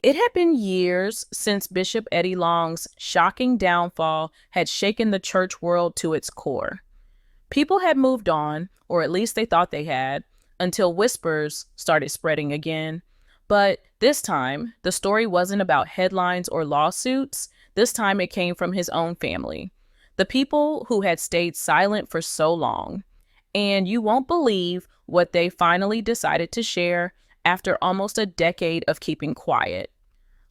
It had been years since Bishop Eddie Long's shocking downfall had shaken the church world to its core. People had moved on, or at least they thought they had, until whispers started spreading again. But this time, the story wasn't about headlines or lawsuits. This time it came from his own family, the people who had stayed silent for so long. And you won't believe what they finally decided to share after almost a decade of keeping quiet.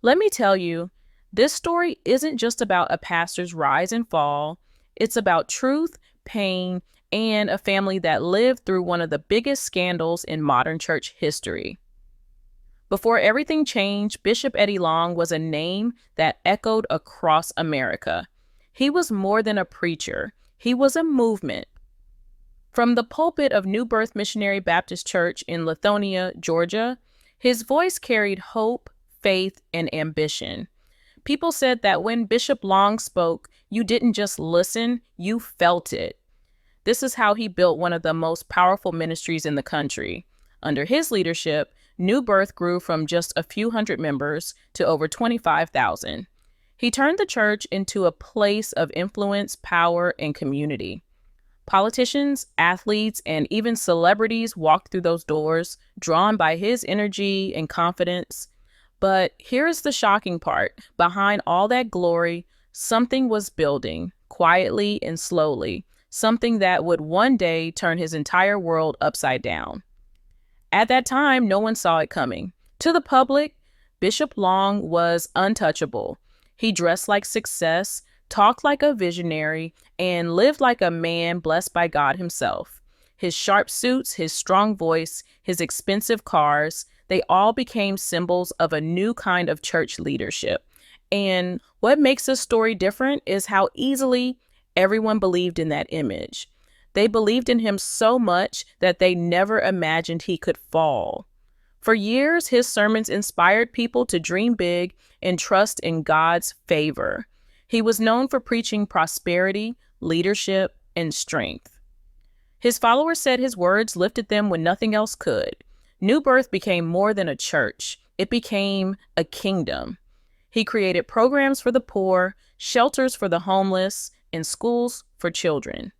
Let me tell you, this story isn't just about a pastor's rise and fall. It's about truth, pain, and a family that lived through one of the biggest scandals in modern church history. Before everything changed, Bishop Eddie Long was a name that echoed across America. He was more than a preacher. He was a movement. From the pulpit of New Birth Missionary Baptist Church in Lithonia, Georgia, his voice carried hope, faith, and ambition. People said that when Bishop Long spoke, you didn't just listen, you felt it. This is how he built one of the most powerful ministries in the country. Under his leadership, New Birth grew from just a few hundred members to over 25,000. He turned the church into a place of influence, power, and community. Politicians, athletes, and even celebrities walked through those doors, drawn by his energy and confidence. But here's the shocking part. Behind all that glory, something was building, quietly and slowly, something that would one day turn his entire world upside down. At that time, no one saw it coming. To the public, Bishop Long was untouchable. He dressed like success, talked like a visionary, and lived like a man blessed by God himself. His sharp suits, his strong voice, his expensive cars, they all became symbols of a new kind of church leadership. And what makes this story different is how easily everyone believed in that image. They believed in him so much that they never imagined he could fall. For years, his sermons inspired people to dream big and trust in God's favor. He was known for preaching prosperity, leadership, and strength. His followers said his words lifted them when nothing else could. New Birth became more than a church. It became a kingdom. He created programs for the poor, shelters for the homeless, and schools for children.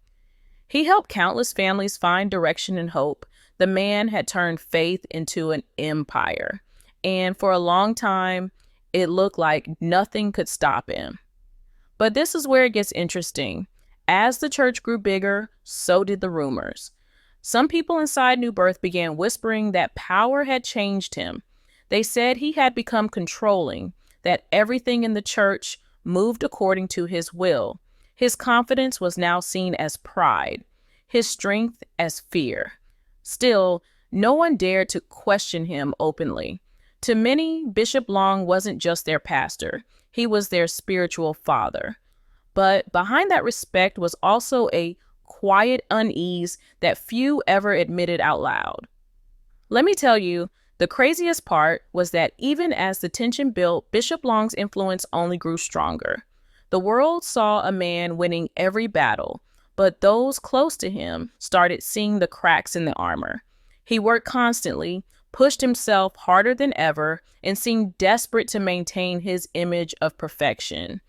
He helped countless families find direction and hope. The man had turned faith into an empire. And for a long time, it looked like nothing could stop him. But this is where it gets interesting. As the church grew bigger, so did the rumors. Some people inside New Birth began whispering that power had changed him. They said he had become controlling, that everything in the church moved according to his will. His confidence was now seen as pride, his strength as fear. Still, no one dared to question him openly. To many, Bishop Long wasn't just their pastor. He was their spiritual father. But behind that respect was also a quiet unease that few ever admitted out loud. Let me tell you, the craziest part was that even as the tension built, Bishop Long's influence only grew stronger. The world saw a man winning every battle, but those close to him started seeing the cracks in the armor. He worked constantly, pushed himself harder than ever, and seemed desperate to maintain his image of perfection.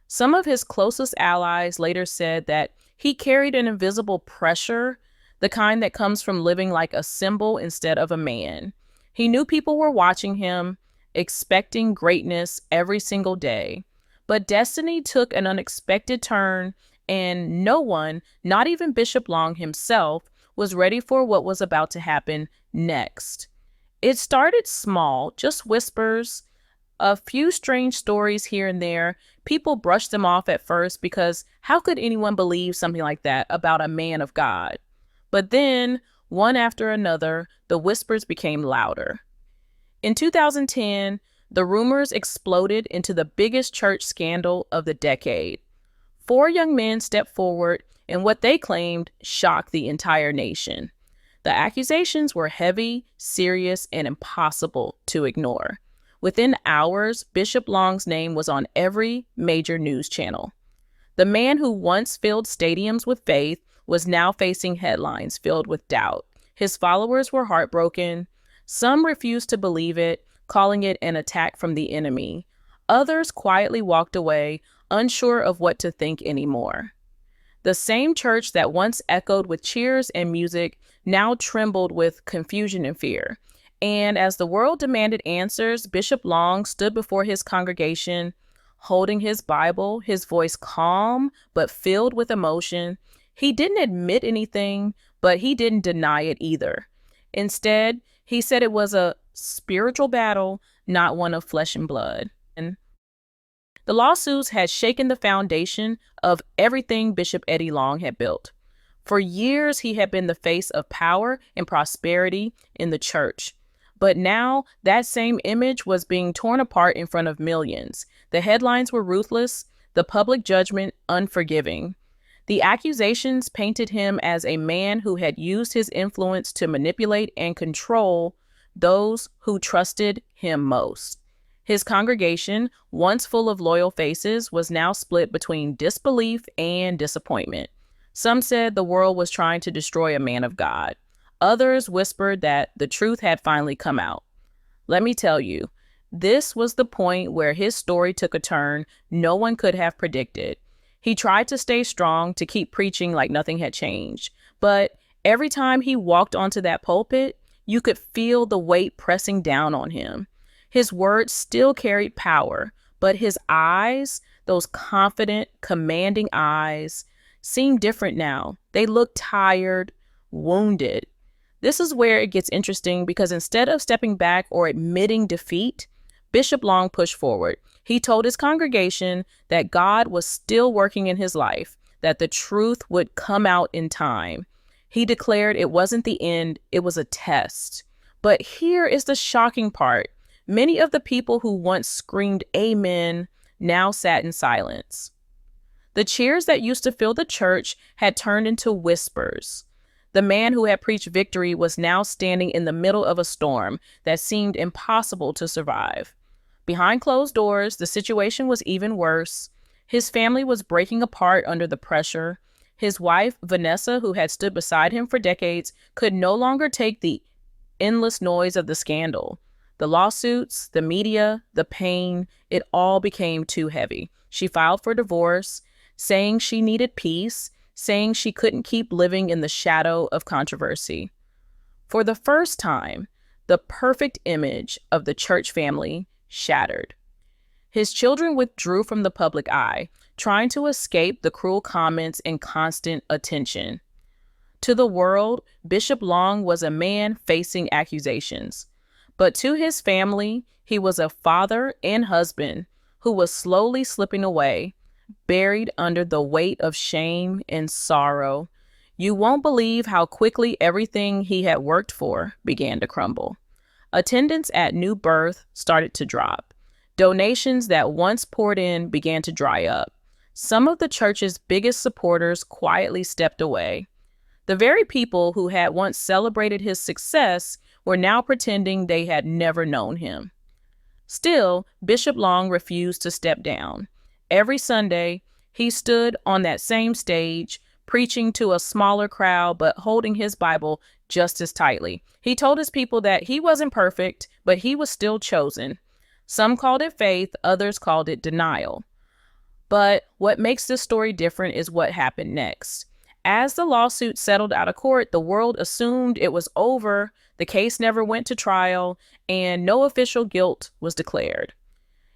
Some of his closest allies later said that he carried an invisible pressure, the kind that comes from living like a symbol instead of a man. He knew people were watching him, expecting greatness every single day. But destiny took an unexpected turn, and no one, not even Bishop Long himself, was ready for what was about to happen next. It started small, just whispers, a few strange stories here and there. People brushed them off at first because how could anyone believe something like that about a man of God? But then, one after another, the whispers became louder. In 2010, the rumors exploded into the biggest church scandal of the decade. 4 young men stepped forward and what they claimed shocked the entire nation. The accusations were heavy, serious, and impossible to ignore. Within hours, Bishop Long's name was on every major news channel. The man who once filled stadiums with faith was now facing headlines filled with doubt. His followers were heartbroken. Some refused to believe it. calling it an attack from the enemy. Others quietly walked away, unsure of what to think anymore. The same church that once echoed with cheers and music now trembled with confusion and fear. And as the world demanded answers, Bishop Long stood before his congregation, holding his Bible, his voice calm but filled with emotion. He didn't admit anything, but he didn't deny it either. Instead, he said it was a spiritual battle, not one of flesh and blood. And the lawsuits had shaken the foundation of everything Bishop Eddie Long had built. For years, he had been the face of power and prosperity in the church. But now, that same image was being torn apart in front of millions. The headlines were ruthless, the public judgment unforgiving. The accusations painted him as a man who had used his influence to manipulate and control those who trusted him most. His congregation, once full of loyal faces, was now split between disbelief and disappointment. Some said the world was trying to destroy a man of God. Others whispered that the truth had finally come out. Let me tell you, this was the point where his story took a turn no one could have predicted. He tried to stay strong, to keep preaching like nothing had changed. But every time he walked onto that pulpit, you could feel the weight pressing down on him. His words still carried power, but his eyes, those confident, commanding eyes, seemed different now. They looked tired, wounded. This is where it gets interesting because instead of stepping back or admitting defeat, Bishop Long pushed forward. He told his congregation that God was still working in his life, that the truth would come out in time. He declared it wasn't the end, it was a test. But here is the shocking part. Many of the people who once screamed amen now sat in silence. The cheers that used to fill the church had turned into whispers. The man who had preached victory was now standing in the middle of a storm that seemed impossible to survive. Behind closed doors, the situation was even worse. His family was breaking apart under the pressure. His wife, Vanessa, who had stood beside him for decades, could no longer take the endless noise of the scandal. The lawsuits, the media, the pain, it all became too heavy. She filed for divorce, saying she needed peace, saying she couldn't keep living in the shadow of controversy. For the first time, the perfect image of the church family shattered. His children withdrew from the public eye, trying to escape the cruel comments and constant attention. To the world, Bishop Long was a man facing accusations. But to his family, he was a father and husband who was slowly slipping away, buried under the weight of shame and sorrow. You won't believe how quickly everything he had worked for began to crumble. Attendance at New Birth started to drop. Donations that once poured in began to dry up. Some of the church's biggest supporters quietly stepped away. The very people who had once celebrated his success were now pretending they had never known him. Still, Bishop Long refused to step down. Every Sunday, he stood on that same stage, preaching to a smaller crowd, but holding his Bible just as tightly. He told his people that he wasn't perfect, but he was still chosen. Some called it faith, others called it denial. But what makes this story different is what happened next. As the lawsuit settled out of court, the world assumed it was over, the case never went to trial, and no official guilt was declared.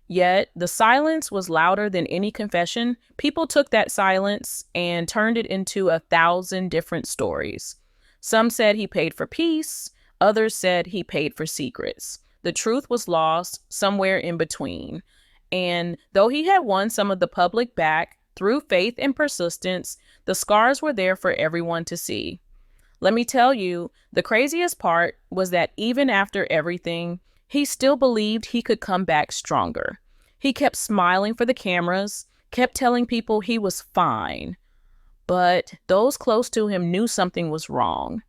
Yet, the silence was louder than any confession. People took that silence and turned it into 1,000 different stories. Some said he paid for peace, others said he paid for secrets. The truth was lost somewhere in between. And though he had won some of the public back through faith and persistence, the scars were there for everyone to see. Let me tell you, the craziest part was that even after everything, he still believed he could come back stronger. He kept smiling for the cameras, kept telling people he was fine. But those close to him knew something was wrong.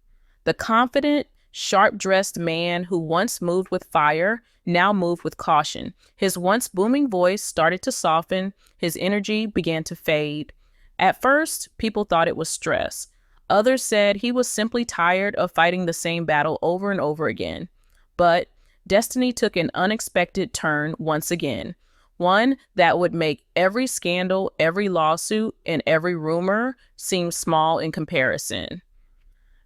The confident, sharp-dressed man who once moved with fire now moved with caution. His once booming voice started to soften. His energy began to fade. At first, people thought it was stress. Others said he was simply tired of fighting the same battle over and over again. But destiny took an unexpected turn once again, one that would make every scandal, every lawsuit, and every rumor seem small in comparison.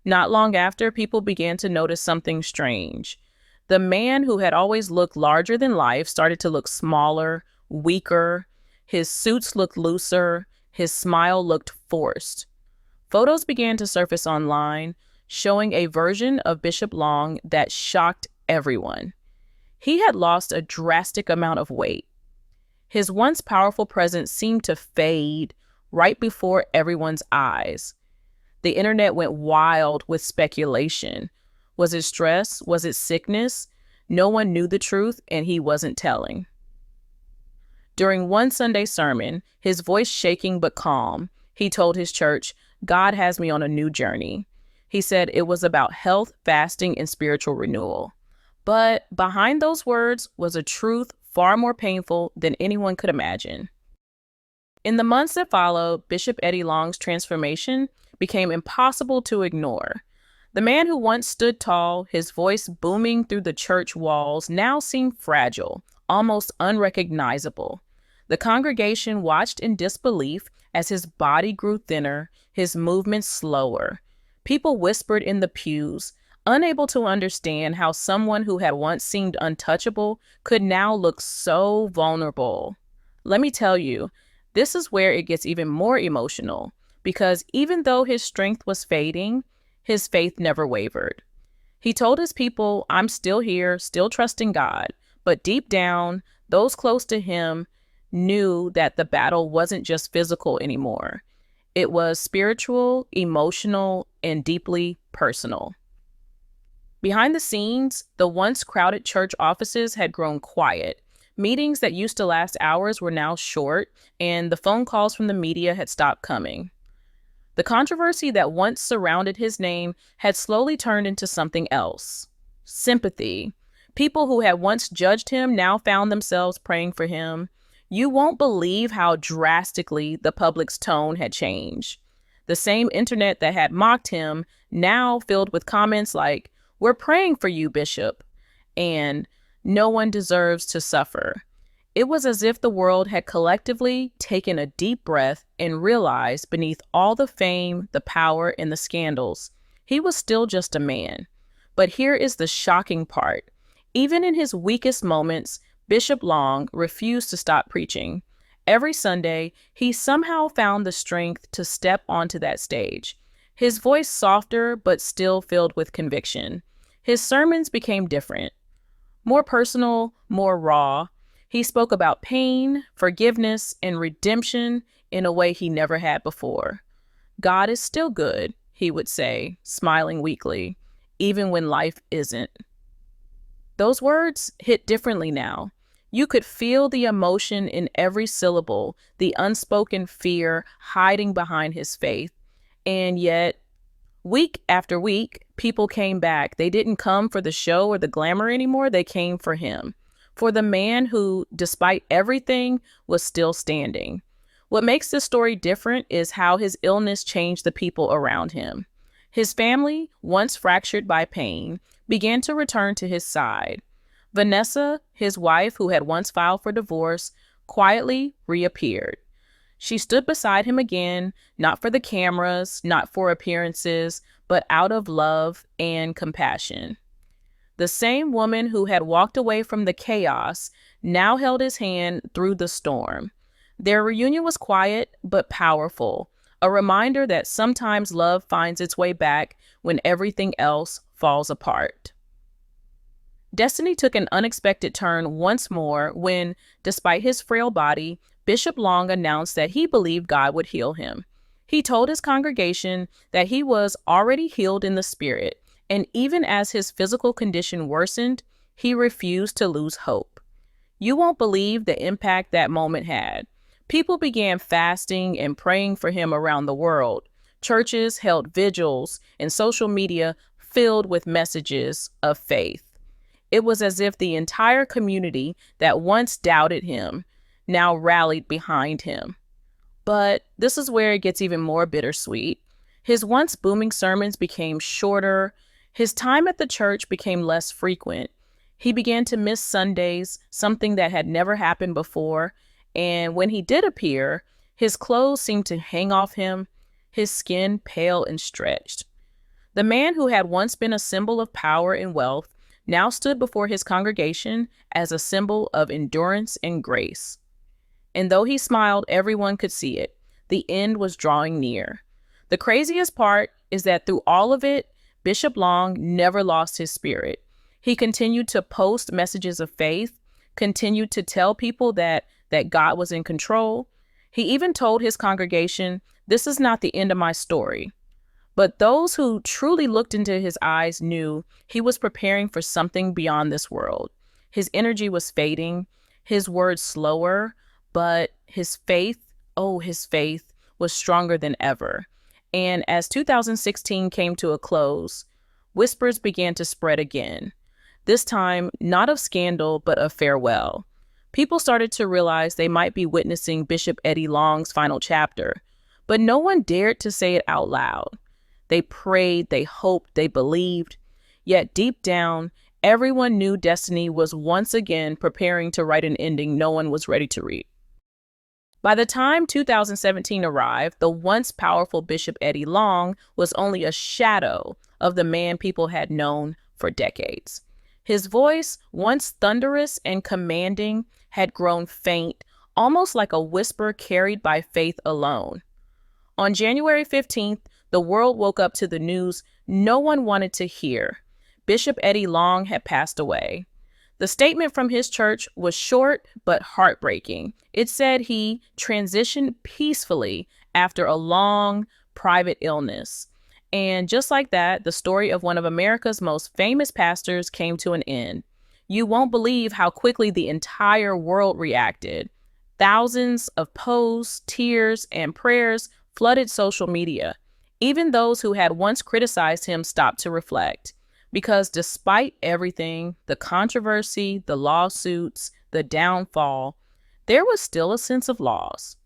Not long after, people began to notice something strange. The man who had always looked larger than life started to look smaller, weaker. His suits looked looser. His smile looked forced. Photos began to surface online, showing a version of Bishop Long that shocked everyone. He had lost a drastic amount of weight. His once powerful presence seemed to fade right before everyone's eyes. The internet went wild with speculation. Was it stress? Was it sickness? No one knew the truth, and he wasn't telling. During one Sunday sermon, his voice shaking but calm, he told his church, "God has me on a new journey." He said it was about health, fasting, and spiritual renewal. But behind those words was a truth far more painful than anyone could imagine. In the months that followed, Bishop Eddie Long's transformation became impossible to ignore. The man who once stood tall, his voice booming through the church walls, now seemed fragile, almost unrecognizable. The congregation watched in disbelief as his body grew thinner, his movements slower. People whispered in the pews, unable to understand how someone who had once seemed untouchable could now look so vulnerable. Let me tell you, this is where it gets even more emotional, because even though his strength was fading, his faith never wavered. He told his people, "I'm still here, still trusting God," but deep down, those close to him knew that the battle wasn't just physical anymore. It was spiritual, emotional, and deeply personal. Behind the scenes, the once crowded church offices had grown quiet. Meetings that used to last hours were now short, and the phone calls from the media had stopped coming. The controversy that once surrounded his name had slowly turned into something else. Sympathy. People who had once judged him now found themselves praying for him. You won't believe how drastically the public's tone had changed. The same internet that had mocked him now filled with comments like, "We're praying for you, Bishop," and "No one deserves to suffer." It was as if the world had collectively taken a deep breath and realized beneath all the fame, the power, and the scandals, he was still just a man. But here is the shocking part. Even in his weakest moments, Bishop Long refused to stop preaching. Every Sunday, he somehow found the strength to step onto that stage. His voice softer, but still filled with conviction. His sermons became different, more personal, more raw. He spoke about pain, forgiveness, and redemption in a way he never had before. "God is still good," he would say, smiling weakly, "even when life isn't." Those words hit differently now. You could feel the emotion in every syllable, the unspoken fear hiding behind his faith. And yet, week after week, people came back. They didn't come for the show or the glamour anymore. They came for him, for the man who, despite everything, was still standing. What makes this story different is how his illness changed the people around him. His family, once fractured by pain, began to return to his side. Vanessa, his wife, who had once filed for divorce, quietly reappeared. She stood beside him again, not for the cameras, not for appearances, but out of love and compassion. The same woman who had walked away from the chaos now held his hand through the storm. Their reunion was quiet but powerful, a reminder that sometimes love finds its way back when everything else falls apart. Destiny took an unexpected turn once more when, despite his frail body, Bishop Long announced that he believed God would heal him. He told his congregation that he was already healed in the spirit, and even as his physical condition worsened, he refused to lose hope. You won't believe the impact that moment had. People began fasting and praying for him around the world. Churches held vigils, and social media filled with messages of faith. It was as if the entire community that once doubted him now rallied behind him. But this is where it gets even more bittersweet. His once booming sermons became shorter. His time at the church became less frequent. He began to miss Sundays, something that had never happened before, and when he did appear, his clothes seemed to hang off him, his skin pale and stretched. The man who had once been a symbol of power and wealth now stood before his congregation as a symbol of endurance and grace. And though he smiled, everyone could see it. The end was drawing near. The craziest part is that through all of it, Bishop Long never lost his spirit. He continued to post messages of faith, continued to tell people that God was in control. He even told his congregation, "This is not the end of my story." But those who truly looked into his eyes knew he was preparing for something beyond this world. His energy was fading, his words slower, but his faith was stronger than ever. And as 2016 came to a close, whispers began to spread again. This time, not of scandal, but of farewell. People started to realize they might be witnessing Bishop Eddie Long's final chapter, but no one dared to say it out loud. They prayed, they hoped, they believed. Yet deep down, everyone knew destiny was once again preparing to write an ending no one was ready to read. By the time 2017 arrived, the once powerful Bishop Eddie Long was only a shadow of the man people had known for decades. His voice, once thunderous and commanding, had grown faint, almost like a whisper carried by faith alone. On January 15th, the world woke up to the news no one wanted to hear. Bishop Eddie Long had passed away. The statement from his church was short but heartbreaking. It said he transitioned peacefully after a long, private illness. And just like that, the story of one of America's most famous pastors came to an end. You won't believe how quickly the entire world reacted. Thousands of posts, tears, and prayers flooded social media. Even those who had once criticized him stopped to reflect. Because despite everything, the controversy, the lawsuits, the downfall, there was still a sense of loss.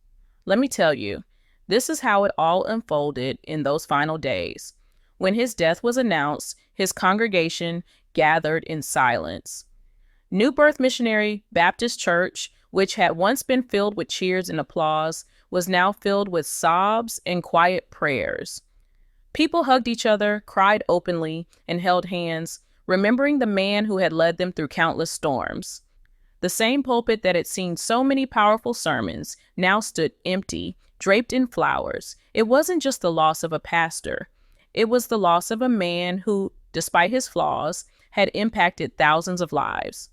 Let me tell you, this is how it all unfolded in those final days. When his death was announced, his congregation gathered in silence. New Birth Missionary Baptist Church, which had once been filled with cheers and applause, was now filled with sobs and quiet prayers. People hugged each other, cried openly, and held hands, remembering the man who had led them through countless storms. The same pulpit that had seen so many powerful sermons now stood empty, draped in flowers. It wasn't just the loss of a pastor. It was the loss of a man who, despite his flaws, had impacted thousands of lives.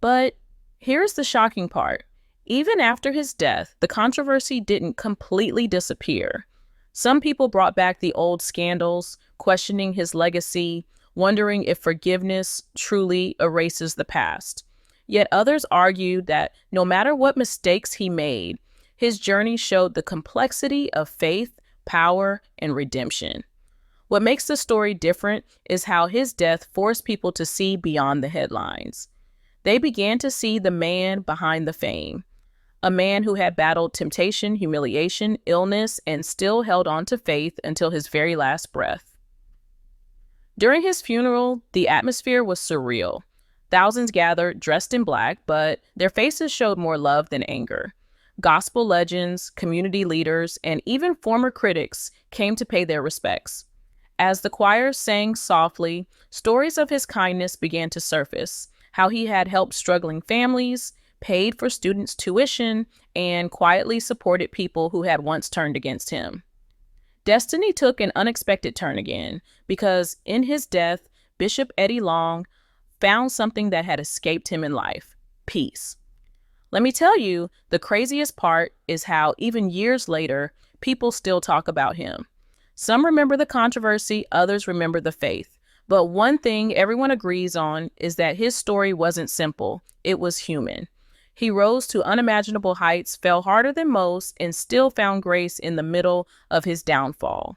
But here's the shocking part. Even after his death, the controversy didn't completely disappear. Some people brought back the old scandals, questioning his legacy, wondering if forgiveness truly erases the past. Yet others argued that no matter what mistakes he made, his journey showed the complexity of faith, power, and redemption. What makes the story different is how his death forced people to see beyond the headlines. They began to see the man behind the fame. A man who had battled temptation, humiliation, illness, and still held on to faith until his very last breath. During his funeral, the atmosphere was surreal. Thousands gathered dressed in black, but their faces showed more love than anger. Gospel legends, community leaders, and even former critics came to pay their respects. As the choir sang softly, stories of his kindness began to surface, how he had helped struggling families, paid for students' tuition, and quietly supported people who had once turned against him. Destiny took an unexpected turn again, because in his death, Bishop Eddie Long found something that had escaped him in life: peace. Let me tell you, the craziest part is how even years later, people still talk about him. Some remember the controversy, others remember the faith. But one thing everyone agrees on is that his story wasn't simple, it was human. He rose to unimaginable heights, fell harder than most, and still found grace in the middle of his downfall.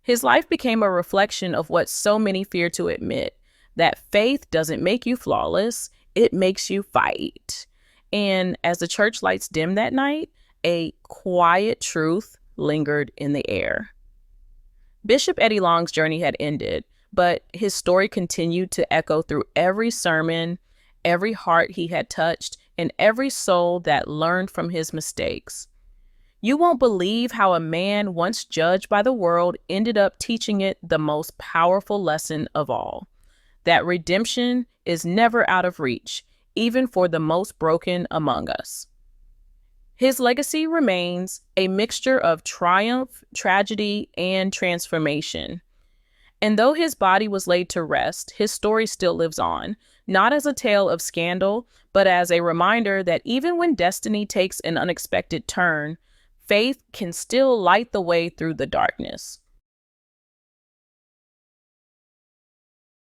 His life became a reflection of what so many fear to admit, that faith doesn't make you flawless, it makes you fight. And as the church lights dimmed that night, a quiet truth lingered in the air. Bishop Eddie Long's journey had ended, but his story continued to echo through every sermon, every heart he had touched, and every soul that learned from his mistakes. You won't believe how a man once judged by the world ended up teaching it the most powerful lesson of all, that redemption is never out of reach, even for the most broken among us. His legacy remains a mixture of triumph, tragedy, and transformation. And though his body was laid to rest, his story still lives on, not as a tale of scandal, but as a reminder that even when destiny takes an unexpected turn, faith can still light the way through the darkness.